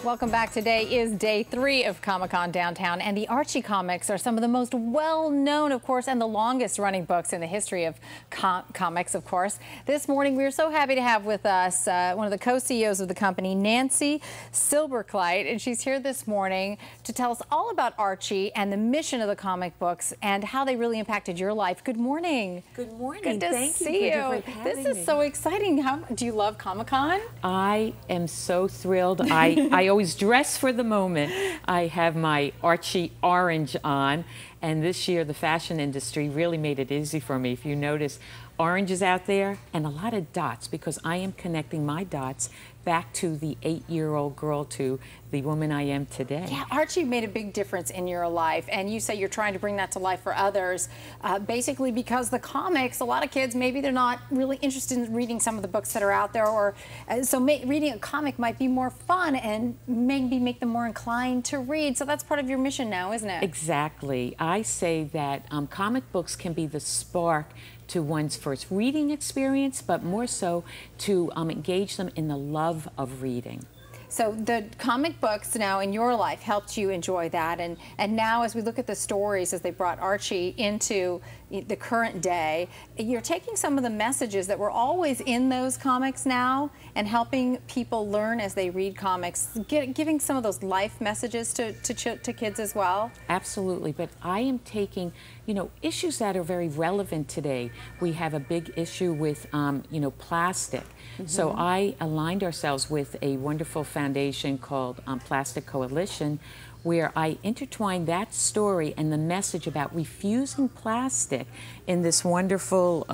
Welcome back. Today is day 3 of Comic-Con Downtown, and the Archie Comics are some of the most well-known, of course, and the longest-running books in the history of comics, of course. This morning, we are so happy to have with us one of the co-CEOs of the company, Nancy Silberkleit, and she's here this morning to tell us all about Archie and the mission of the comic books and how they really impacted your life. Good morning. Good morning. Good to see you. This is so exciting. How do you love Comic-Con? I am so thrilled. I always dress for the moment. I have my Archie orange on, and this year the fashion industry really made it easy for me. If you notice, orange is out there and a lot of dots, because I am connecting my dots back to the 8-year-old girl to the woman I am today. Yeah, Archie made a big difference in your life, and you say you're trying to bring that to life for others, basically because the comics, a lot of kids, maybe they're not really interested in reading some of the books that are out there, or so reading a comic might be more fun and maybe make them more inclined to read. So that's part of your mission now, isn't it? Exactly. I say that comic books can be the spark to one's first reading experience, but more so to engage them in the love of reading. So the comic books now in your life helped you enjoy that, and now as we look at the stories as they brought Archie into the current day, you're taking some of the messages that were always in those comics now and helping people learn as they read comics, giving some of those life messages to kids as well. Absolutely, but I am taking, issues that are very relevant today. We have a big issue with, plastic. So I aligned ourselves with a wonderful foundation called Plastic Coalition, where I intertwined that story and the message about refusing plastic in this wonderful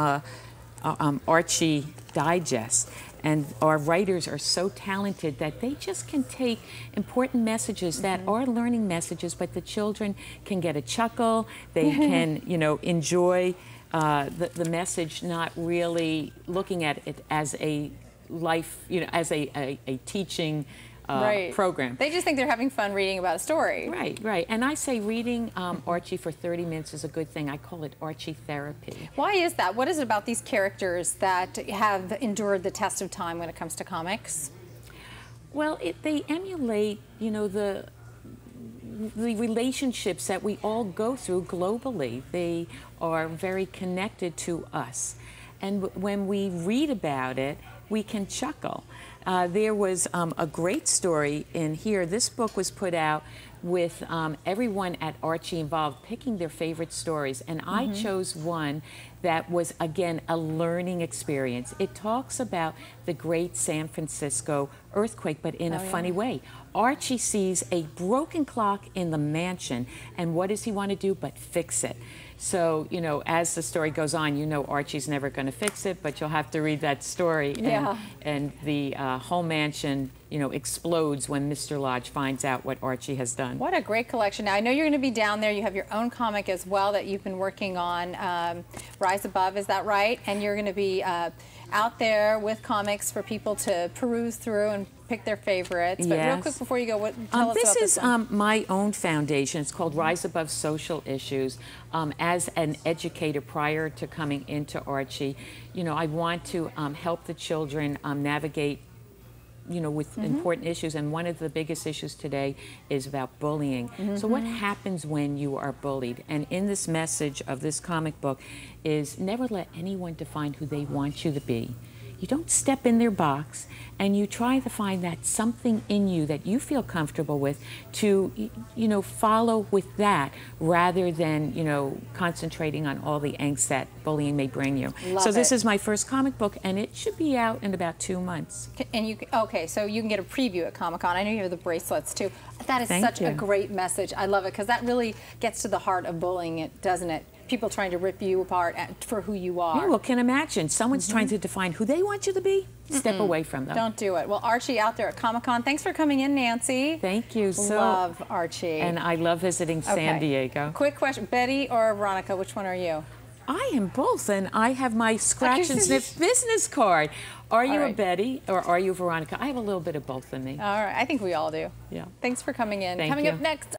Archie digest. And our writers are so talented that they just can take important messages that are learning messages, but the children can get a chuckle, they can, enjoy the message, not really looking at it as a life, as a teaching program. They just think they're having fun reading about a story. Right, right. And I say reading Archie for 30 minutes is a good thing. I call it Archie therapy. Why is that? What is it about these characters that have endured the test of time when it comes to comics? Well, they emulate, the relationships that we all go through globally. They are very connected to us. And when we read about it, we can chuckle. There was a great story in here. This book was put out with everyone at Archie involved picking their favorite stories, and I chose one that was, again, a learning experience. It talks about the great San Francisco earthquake, but in a funny way. Archie sees a broken clock in the mansion, and what does he want to do but fix it? So, as the story goes on, Archie's never going to fix it, but you'll have to read that story. And the whole mansion, explodes when Mr. Lodge finds out what Archie has done. What a great collection. Now, I know you're going to be down there. You have your own comic as well that you've been working on, Rise Above, is that right? And you're going to be out there with comics for people to peruse through and pick their favorites. But real quick before you go, tell us about this one. This is my own foundation. It's called Rise Above Social Issues. As an educator prior to coming into Archie, I want to help the children navigate with important issues, and one of the biggest issues today is about bullying. So what happens when you are bullied? And in this message of this comic book is never let anyone define who they want you to be. You don't step in their box, and you try to find that something in you that you feel comfortable with to, follow with that rather than, concentrating on all the angst that bullying may bring you. So this is my first comic book, and it should be out in about 2 months. And okay, so you can get a preview at Comic-Con. I know you have the bracelets too. That is such a great message. I love it, because that really gets to the heart of bullying, doesn't it? People trying to rip you apart for who you are. Yeah, well, can imagine someone's trying to define who they want you to be. Step away from them. Don't do it. Well, Archie out there at Comic-Con, thanks for coming in, Nancy. Thank you. Love Archie. And I love visiting San Diego. Quick question, Betty or Veronica, which one are you? I am both, and I have my scratch and sniff business card. Are you a Betty or are you Veronica? I have a little bit of both in me. All right, I think we all do. Yeah. Thanks for coming in. Thank Coming you. up next.